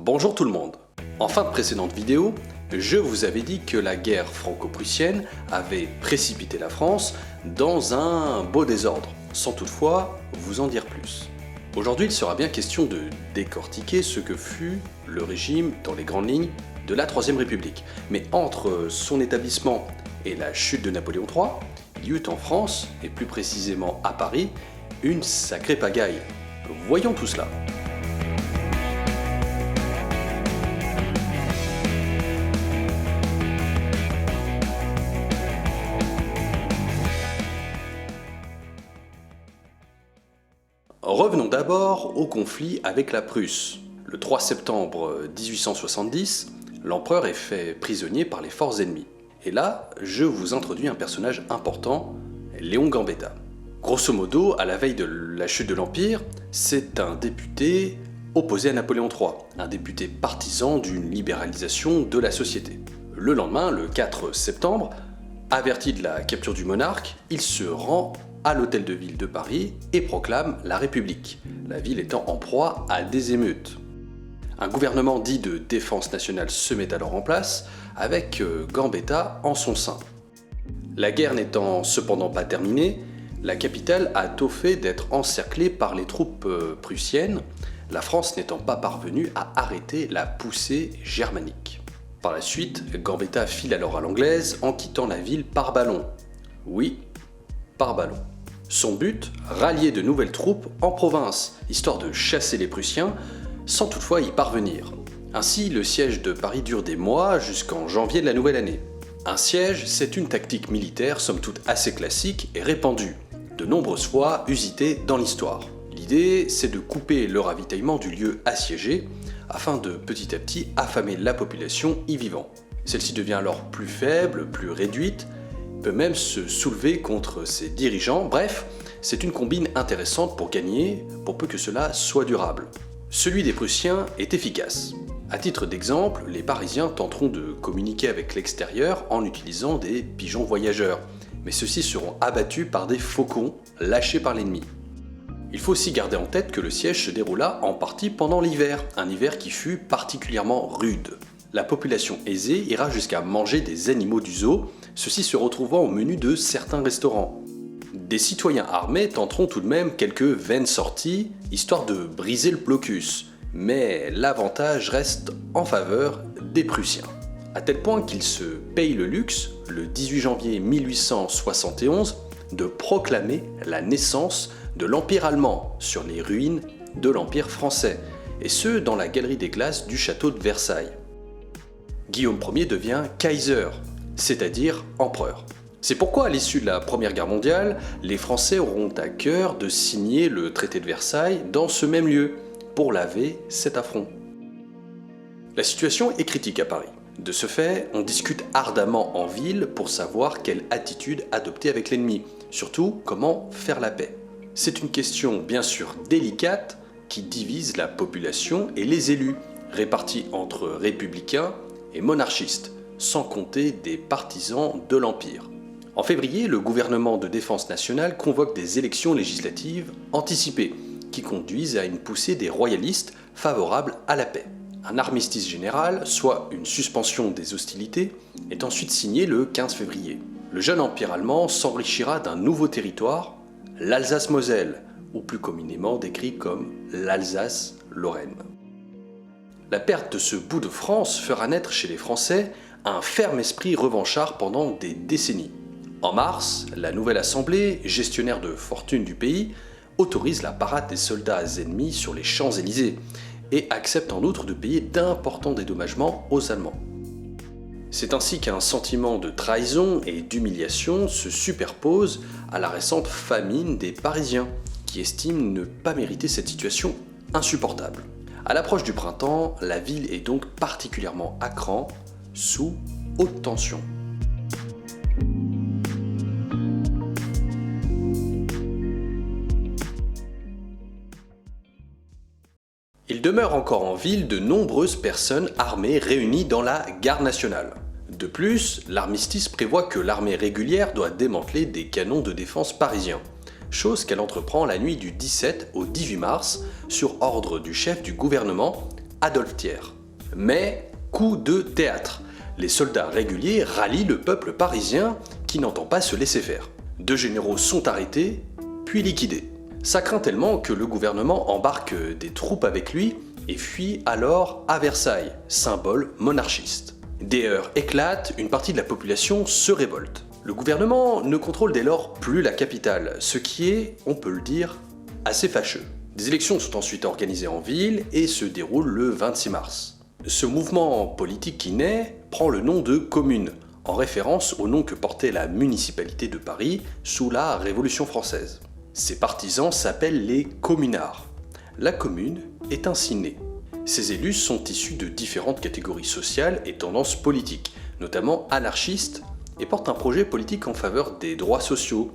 Bonjour tout le monde. En fin de précédente vidéo, je vous avais dit que la guerre franco-prussienne avait précipité la France dans un beau désordre, sans toutefois vous en dire plus. Aujourd'hui, il sera bien question de décortiquer ce que fut le régime dans les grandes lignes de la Troisième République. Mais entre son établissement et la chute de Napoléon III, il y eut en France, et plus précisément à Paris, une sacrée pagaille. Voyons tout cela. Revenons d'abord au conflit avec la Prusse. Le 3 septembre 1870, l'empereur est fait prisonnier par les forces ennemies. Et là, je vous introduis un personnage important, Léon Gambetta. Grosso modo, à la veille de la chute de l'Empire, c'est un député opposé à Napoléon III, un député partisan d'une libéralisation de la société. Le lendemain, le 4 septembre, averti de la capture du monarque, il se rend à l'hôtel de ville de Paris et proclame la République, la ville étant en proie à des émeutes. Un gouvernement dit de défense nationale se met alors en place, avec Gambetta en son sein. La guerre n'étant cependant pas terminée, la capitale a tôt fait d'être encerclée par les troupes prussiennes, la France n'étant pas parvenue à arrêter la poussée germanique. Par la suite, Gambetta file alors à l'anglaise en quittant la ville par ballon. Oui, par ballon. Son but, rallier de nouvelles troupes en province, histoire de chasser les Prussiens, sans toutefois y parvenir. Ainsi, le siège de Paris dure des mois jusqu'en janvier de la nouvelle année. Un siège, c'est une tactique militaire somme toute assez classique et répandue, de nombreuses fois usitée dans l'histoire. L'idée, c'est de couper le ravitaillement du lieu assiégé, afin de petit à petit affamer la population y vivant. Celle-ci devient alors plus faible, plus réduite, peut même se soulever contre ses dirigeants. Bref, c'est une combine intéressante pour gagner, pour peu que cela soit durable. Celui des Prussiens est efficace. À titre d'exemple, les Parisiens tenteront de communiquer avec l'extérieur en utilisant des pigeons voyageurs, mais ceux-ci seront abattus par des faucons lâchés par l'ennemi. Il faut aussi garder en tête que le siège se déroula en partie pendant l'hiver, un hiver qui fut particulièrement rude. La population aisée ira jusqu'à manger des animaux du zoo, ceux-ci se retrouvant au menu de certains restaurants. Des citoyens armés tenteront tout de même quelques vaines sorties, histoire de briser le blocus, mais l'avantage reste en faveur des Prussiens. À tel point qu'ils se payent le luxe, le 18 janvier 1871, de proclamer la naissance de l'Empire allemand sur les ruines de l'Empire français, et ce dans la galerie des glaces du château de Versailles. Guillaume Ier devient Kaiser, c'est-à-dire empereur. C'est pourquoi à l'issue de la Première Guerre mondiale, les Français auront à cœur de signer le traité de Versailles dans ce même lieu, pour laver cet affront. La situation est critique à Paris. De ce fait, on discute ardemment en ville pour savoir quelle attitude adopter avec l'ennemi, surtout comment faire la paix. C'est une question bien sûr délicate qui divise la population et les élus, répartis entre républicains et monarchistes, sans compter des partisans de l'Empire. En février, le gouvernement de défense nationale convoque des élections législatives anticipées, qui conduisent à une poussée des royalistes favorables à la paix. Un armistice général, soit une suspension des hostilités, est ensuite signé le 15 février. Le jeune empire allemand s'enrichira d'un nouveau territoire, l'Alsace-Moselle, ou plus communément décrit comme l'Alsace-Lorraine. La perte de ce bout de France fera naître chez les Français un ferme esprit revanchard pendant des décennies. En mars, la nouvelle assemblée, gestionnaire de fortune du pays, autorise la parade des soldats ennemis sur les Champs-Élysées et accepte en outre de payer d'importants dédommagements aux Allemands. C'est ainsi qu'un sentiment de trahison et d'humiliation se superpose à la récente famine des Parisiens, qui estiment ne pas mériter cette situation insupportable. À l'approche du printemps, la ville est donc particulièrement à cran, sous haute tension. Il demeure encore en ville de nombreuses personnes armées réunies dans la garde nationale. De plus, l'armistice prévoit que l'armée régulière doit démanteler des canons de défense parisiens, chose qu'elle entreprend la nuit du 17 au 18 mars sur ordre du chef du gouvernement, Adolphe Thiers. Mais coup de théâtre. Les soldats réguliers rallient le peuple parisien qui n'entend pas se laisser faire. 2 généraux sont arrêtés, puis liquidés. Ça craint tellement que le gouvernement embarque des troupes avec lui et fuit alors à Versailles, symbole monarchiste. Des heurts éclatent, une partie de la population se révolte. Le gouvernement ne contrôle dès lors plus la capitale, ce qui est, on peut le dire, assez fâcheux. Des élections sont ensuite organisées en ville et se déroulent le 26 mars. Ce mouvement politique qui naît prend le nom de Commune, en référence au nom que portait la municipalité de Paris sous la Révolution française. Ses partisans s'appellent les communards. La Commune est ainsi née. Ses élus sont issus de différentes catégories sociales et tendances politiques, notamment anarchistes, et portent un projet politique en faveur des droits sociaux,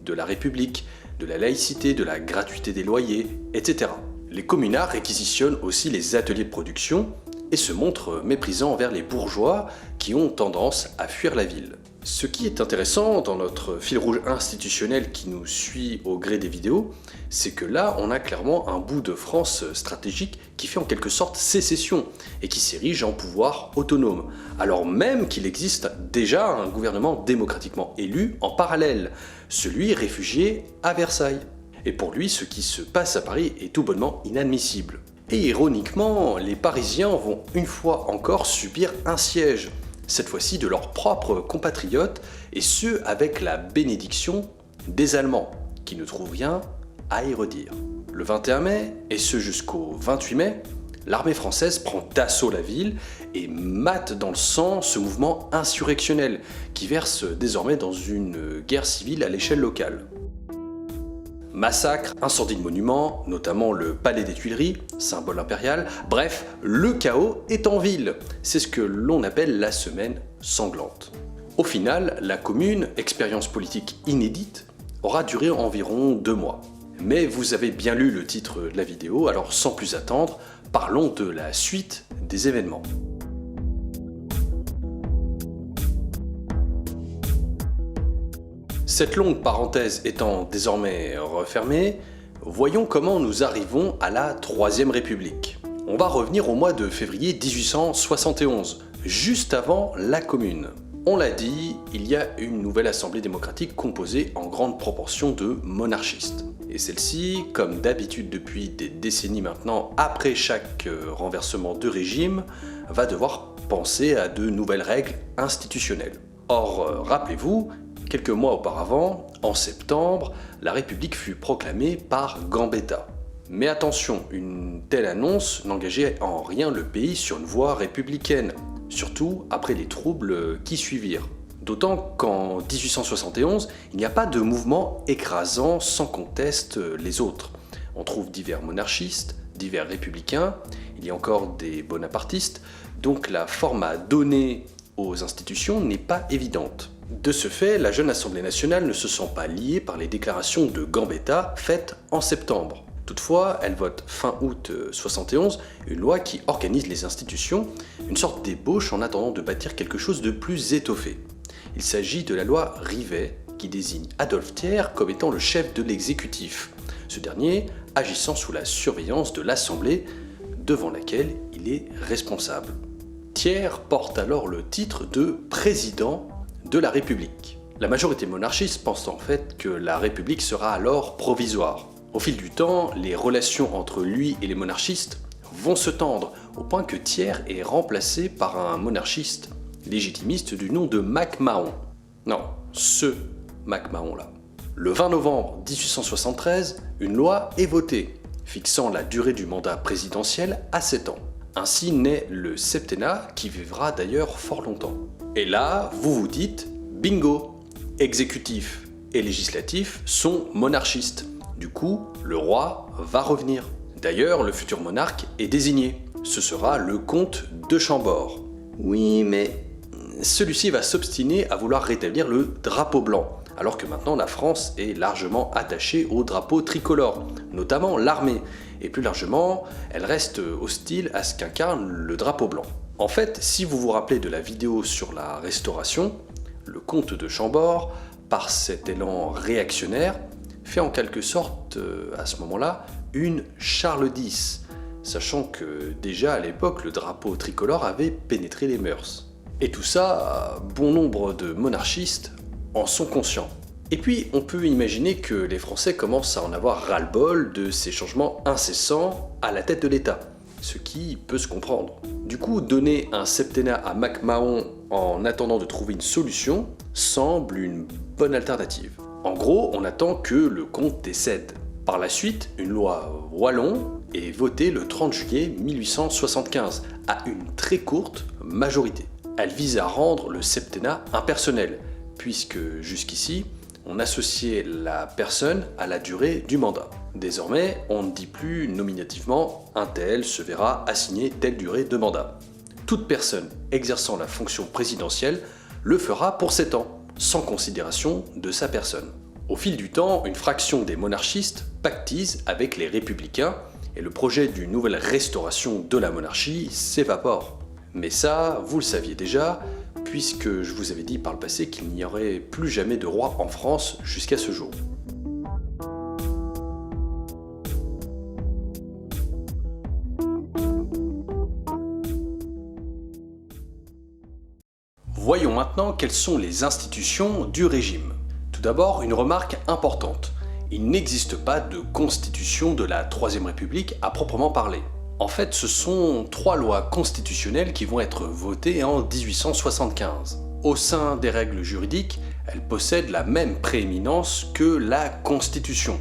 de la République, de la laïcité, de la gratuité des loyers, etc. Les communards réquisitionnent aussi les ateliers de production et se montrent méprisants envers les bourgeois qui ont tendance à fuir la ville. Ce qui est intéressant dans notre fil rouge institutionnel qui nous suit au gré des vidéos, c'est que là on a clairement un bout de France stratégique qui fait en quelque sorte sécession et qui s'érige en pouvoir autonome, alors même qu'il existe déjà un gouvernement démocratiquement élu en parallèle, celui réfugié à Versailles. Et pour lui, ce qui se passe à Paris est tout bonnement inadmissible. Et ironiquement, les Parisiens vont une fois encore subir un siège, cette fois-ci de leurs propres compatriotes, et ce avec la bénédiction des Allemands, qui ne trouvent rien à y redire. Le 21 mai, et ce jusqu'au 28 mai, l'armée française prend d'assaut la ville et mate dans le sang ce mouvement insurrectionnel, qui verse désormais dans une guerre civile à l'échelle locale. Massacres, incendies de monuments, notamment le palais des Tuileries, symbole impérial, bref, le chaos est en ville. C'est ce que l'on appelle la semaine sanglante. Au final, la Commune, expérience politique inédite, aura duré environ 2 mois. Mais vous avez bien lu le titre de la vidéo, alors sans plus attendre, parlons de la suite des événements. Cette longue parenthèse étant désormais refermée, voyons comment nous arrivons à la Troisième République. On va revenir au mois de février 1871, juste avant la Commune. On l'a dit, il y a une nouvelle assemblée démocratique composée en grande proportion de monarchistes. Et celle-ci, comme d'habitude depuis des décennies maintenant, après chaque renversement de régime, va devoir penser à de nouvelles règles institutionnelles. Or, rappelez-vous, quelques mois auparavant, en septembre, la République fut proclamée par Gambetta. Mais attention, une telle annonce n'engageait en rien le pays sur une voie républicaine, surtout après les troubles qui suivirent. D'autant qu'en 1871, il n'y a pas de mouvement écrasant sans conteste les autres. On trouve divers monarchistes, divers républicains, il y a encore des bonapartistes, donc la forme à donner aux institutions n'est pas évidente. De ce fait, la jeune Assemblée nationale ne se sent pas liée par les déclarations de Gambetta faites en septembre. Toutefois, elle vote fin août 71 une loi qui organise les institutions, une sorte d'ébauche en attendant de bâtir quelque chose de plus étoffé. Il s'agit de la loi Rivet qui désigne Adolphe Thiers comme étant le chef de l'exécutif, ce dernier agissant sous la surveillance de l'Assemblée devant laquelle il est responsable. Thiers porte alors le titre de président de la République. La majorité monarchiste pense en fait que la République sera alors provisoire. Au fil du temps, les relations entre lui et les monarchistes vont se tendre, au point que Thiers est remplacé par un monarchiste légitimiste du nom de MacMahon. Non, ce MacMahon-là. Le 20 novembre 1873, une loi est votée, fixant la durée du mandat présidentiel à 7 ans. Ainsi naît le septennat qui vivra d'ailleurs fort longtemps. Et là, vous vous dites, bingo, exécutif et législatif sont monarchistes. Du coup, le roi va revenir. D'ailleurs, le futur monarque est désigné. Ce sera le comte de Chambord. Oui, mais celui-ci va s'obstiner à vouloir rétablir le drapeau blanc, alors que maintenant la France est largement attachée au drapeau tricolore, notamment l'armée, et plus largement, elle reste hostile à ce qu'incarne le drapeau blanc. En fait, si vous vous rappelez de la vidéo sur la Restauration, le comte de Chambord, par cet élan réactionnaire, fait en quelque sorte, à ce moment-là, une Charles X, sachant que déjà à l'époque le drapeau tricolore avait pénétré les mœurs. Et tout ça, bon nombre de monarchistes en sont conscients. Et puis on peut imaginer que les Français commencent à en avoir ras-le-bol de ces changements incessants à la tête de l'État, ce qui peut se comprendre. Du coup, donner un septennat à MacMahon en attendant de trouver une solution semble une bonne alternative. En gros, on attend que le comte décède. Par la suite, une loi Wallon est votée le 30 juillet 1875 à une très courte majorité. Elle vise à rendre le septennat impersonnel, puisque jusqu'ici, on associait la personne à la durée du mandat. Désormais, on ne dit plus nominativement « un tel se verra assigner telle durée de mandat ». Toute personne exerçant la fonction présidentielle le fera pour 7 ans, sans considération de sa personne. Au fil du temps, une fraction des monarchistes pactise avec les républicains et le projet d'une nouvelle restauration de la monarchie s'évapore. Mais ça, vous le saviez déjà, puisque je vous avais dit par le passé qu'il n'y aurait plus jamais de roi en France jusqu'à ce jour. Voyons maintenant quelles sont les institutions du régime. Tout d'abord, une remarque importante. Il n'existe pas de constitution de la Troisième République à proprement parler. En fait, ce sont 3 lois constitutionnelles qui vont être votées en 1875. Au sein des règles juridiques, elles possèdent la même prééminence que la Constitution.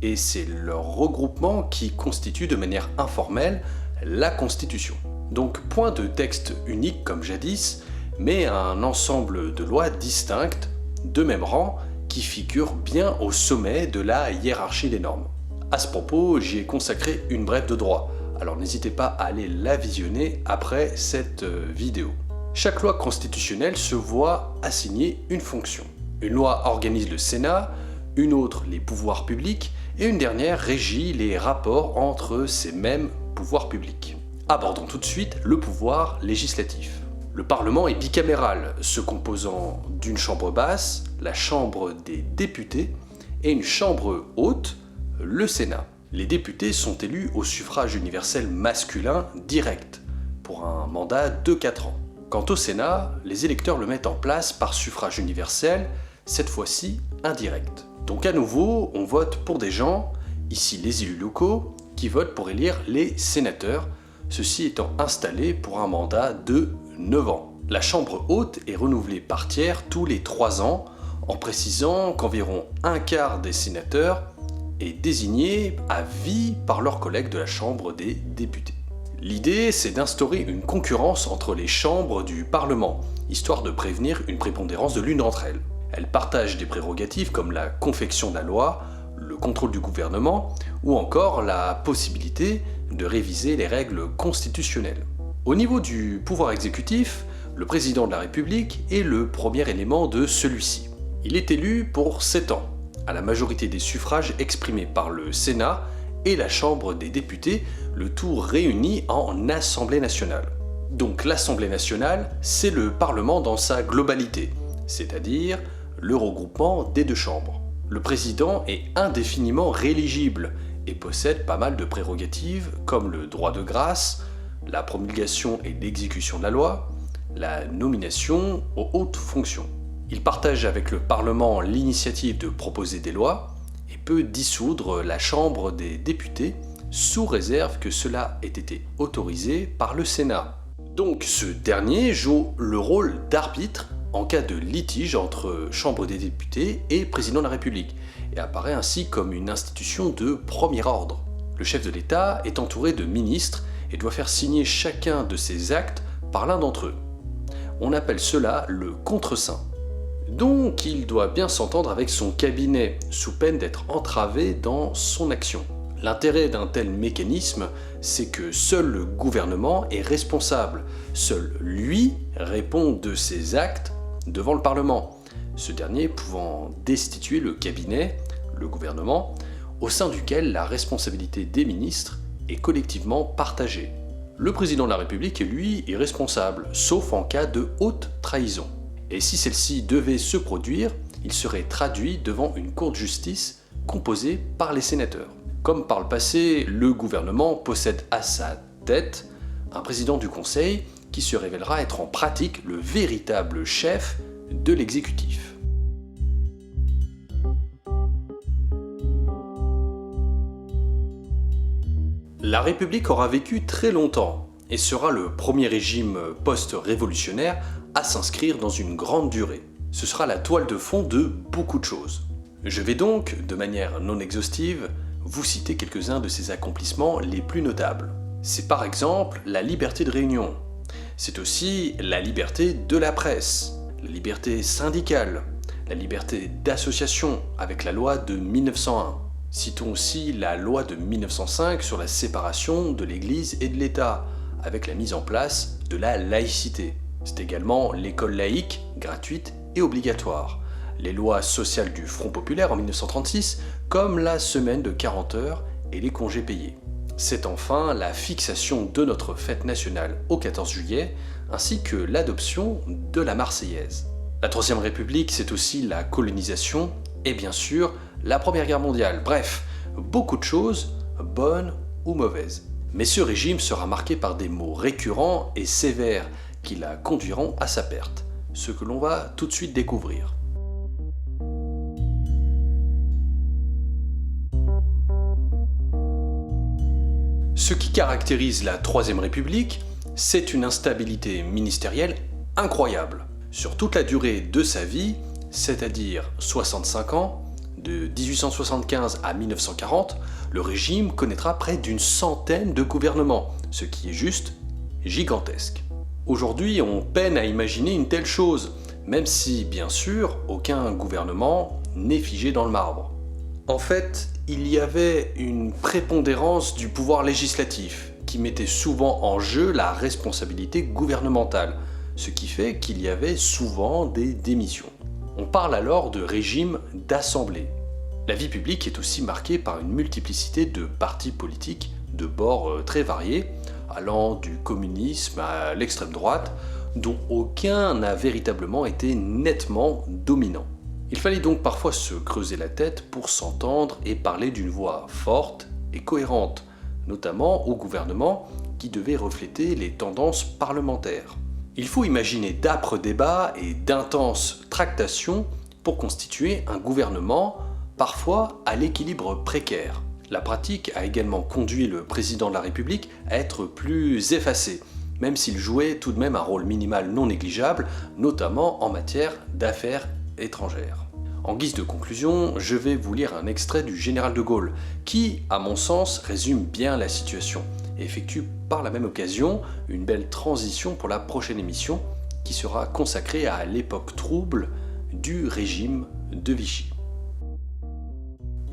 Et c'est leur regroupement qui constitue de manière informelle la Constitution. Donc, point de texte unique comme jadis, mais un ensemble de lois distinctes, de même rang, qui figurent bien au sommet de la hiérarchie des normes. À ce propos, j'y ai consacré une brève de droit, alors n'hésitez pas à aller la visionner après cette vidéo. Chaque loi constitutionnelle se voit assigner une fonction. Une loi organise le Sénat, une autre les pouvoirs publics, et une dernière régit les rapports entre ces mêmes pouvoirs publics. Abordons tout de suite le pouvoir législatif. Le Parlement est bicaméral, se composant d'une chambre basse, la Chambre des députés, et une chambre haute, le Sénat. Les députés sont élus au suffrage universel masculin direct, pour un mandat de 4 ans. Quant au Sénat, les électeurs le mettent en place par suffrage universel, cette fois-ci indirect. Donc à nouveau, on vote pour des gens, ici les élus locaux, qui votent pour élire les sénateurs, ceux-ci étant installés pour un mandat de 9 ans. La chambre haute est renouvelée par tiers tous les 3 ans, en précisant qu'environ un quart des sénateurs est désigné à vie par leurs collègues de la Chambre des députés. L'idée, c'est d'instaurer une concurrence entre les chambres du Parlement, histoire de prévenir une prépondérance de l'une d'entre elles. Elles partagent des prérogatives comme la confection de la loi, le contrôle du gouvernement, ou encore la possibilité de réviser les règles constitutionnelles. Au niveau du pouvoir exécutif, le président de la République est le premier élément de celui-ci. Il est élu pour 7 ans, à la majorité des suffrages exprimés par le Sénat et la Chambre des députés, le tout réuni en Assemblée nationale. Donc l'Assemblée nationale, c'est le Parlement dans sa globalité, c'est-à-dire le regroupement des 2 chambres. Le président est indéfiniment rééligible et possède pas mal de prérogatives comme le droit de grâce, la promulgation et l'exécution de la loi, la nomination aux hautes fonctions. Il partage avec le Parlement l'initiative de proposer des lois et peut dissoudre la Chambre des députés sous réserve que cela ait été autorisé par le Sénat. Donc ce dernier joue le rôle d'arbitre en cas de litige entre Chambre des députés et Président de la République et apparaît ainsi comme une institution de premier ordre. Le chef de l'État est entouré de ministres et doit faire signer chacun de ses actes par l'un d'entre eux. On appelle cela le contre-seing. Donc il doit bien s'entendre avec son cabinet, sous peine d'être entravé dans son action. L'intérêt d'un tel mécanisme, c'est que seul le gouvernement est responsable. Seul lui répond de ses actes devant le Parlement, ce dernier pouvant destituer le cabinet, le gouvernement, au sein duquel la responsabilité des ministres est collectivement partagée. Le président de la République, lui, est responsable, sauf en cas de haute trahison. Et si celle-ci devait se produire, il serait traduit devant une cour de justice composée par les sénateurs. Comme par le passé, le gouvernement possède à sa tête un président du Conseil qui se révélera être en pratique le véritable chef de l'exécutif. La République aura vécu très longtemps et sera le premier régime post-révolutionnaire à s'inscrire dans une grande durée. Ce sera la toile de fond de beaucoup de choses. Je vais donc, de manière non exhaustive, vous citer quelques-uns de ses accomplissements les plus notables. C'est par exemple la liberté de réunion. C'est aussi la liberté de la presse, la liberté syndicale, la liberté d'association avec la loi de 1901. Citons aussi la loi de 1905 sur la séparation de l'Église et de l'État, avec la mise en place de la laïcité. C'est également l'école laïque, gratuite et obligatoire, les lois sociales du Front populaire en 1936, comme la semaine de 40 heures et les congés payés. C'est enfin la fixation de notre fête nationale au 14 juillet, ainsi que l'adoption de la Marseillaise. La Troisième République, c'est aussi la colonisation et bien sûr la Première Guerre mondiale. Bref, beaucoup de choses, bonnes ou mauvaises. Mais ce régime sera marqué par des mots récurrents et sévères qui la conduiront à sa perte, ce que l'on va tout de suite découvrir. Ce qui caractérise la Troisième République, c'est une instabilité ministérielle incroyable. Sur toute la durée de sa vie, c'est-à-dire 65 ans, de 1875 à 1940, le régime connaîtra près d'une centaine de gouvernements, ce qui est juste gigantesque. Aujourd'hui, on peine à imaginer une telle chose, même si, bien sûr, aucun gouvernement n'est figé dans le marbre. En fait, il y avait une prépondérance du pouvoir législatif, qui mettait souvent en jeu la responsabilité gouvernementale, ce qui fait qu'il y avait souvent des démissions. On parle alors de régime d'assemblée. La vie publique est aussi marquée par une multiplicité de partis politiques de bords très variés, allant du communisme à l'extrême droite, dont aucun n'a véritablement été nettement dominant. Il fallait donc parfois se creuser la tête pour s'entendre et parler d'une voix forte et cohérente, notamment au gouvernement qui devait refléter les tendances parlementaires. Il faut imaginer d'âpres débats et d'intenses tractations pour constituer un gouvernement, parfois à l'équilibre précaire. La pratique a également conduit le président de la République à être plus effacé, même s'il jouait tout de même un rôle minimal non négligeable, notamment en matière d'affaires étrangères. En guise de conclusion, je vais vous lire un extrait du général de Gaulle, qui, à mon sens, résume bien la situation et effectue par la même occasion une belle transition pour la prochaine émission, qui sera consacrée à l'époque trouble du régime de Vichy.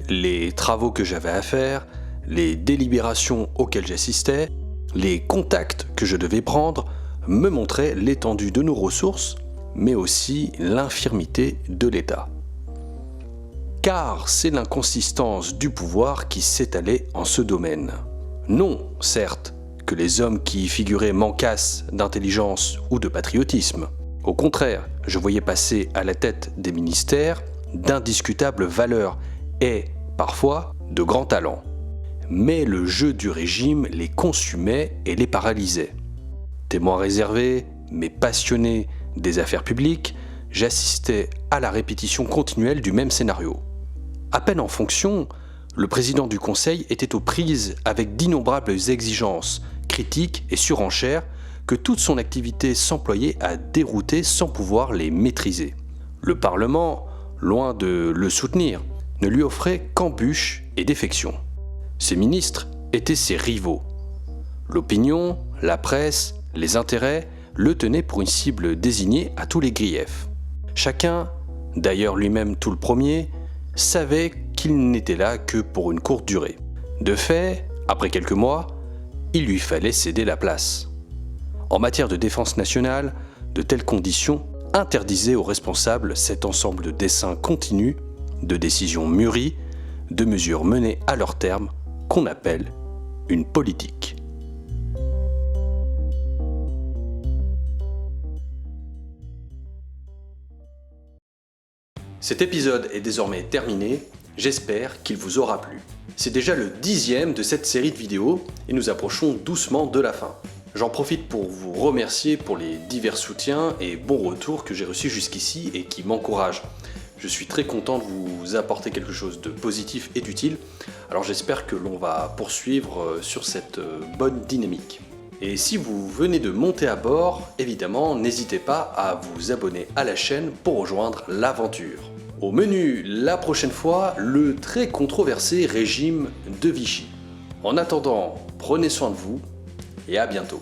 Les travaux que j'avais à faire, les délibérations auxquelles j'assistais, les contacts que je devais prendre me montraient l'étendue de nos ressources, mais aussi l'infirmité de l'État. Car c'est l'inconsistance du pouvoir qui s'étalait en ce domaine. Non, certes, que les hommes qui y figuraient manquassent d'intelligence ou de patriotisme. Au contraire, je voyais passer à la tête des ministères d'indiscutables valeurs et, parfois, de grands talents. Mais le jeu du régime les consumait et les paralysait. Témoin réservé, mais passionné des affaires publiques, j'assistais à la répétition continuelle du même scénario. À peine en fonction, le président du Conseil était aux prises avec d'innombrables exigences, critiques et surenchères que toute son activité s'employait à dérouter sans pouvoir les maîtriser. Le Parlement, loin de le soutenir, ne lui offrait qu'embûches et défections. Ses ministres étaient ses rivaux. L'opinion, la presse, les intérêts le tenaient pour une cible désignée à tous les griefs. Chacun, d'ailleurs lui-même tout le premier, savait qu'il n'était là que pour une courte durée. De fait, après quelques mois, il lui fallait céder la place. En matière de défense nationale, de telles conditions interdisaient aux responsables cet ensemble de desseins continus, de décisions mûries, de mesures menées à leur terme, qu'on appelle une politique. Cet épisode est désormais terminé, j'espère qu'il vous aura plu. C'est déjà le 10e de cette série de vidéos et nous approchons doucement de la fin. J'en profite pour vous remercier pour les divers soutiens et bons retours que j'ai reçus jusqu'ici et qui m'encouragent. Je suis très content de vous apporter quelque chose de positif et d'utile, alors j'espère que l'on va poursuivre sur cette bonne dynamique. Et si vous venez de monter à bord, évidemment, n'hésitez pas à vous abonner à la chaîne pour rejoindre l'aventure. Au menu, la prochaine fois, le très controversé régime de Vichy. En attendant, prenez soin de vous et à bientôt.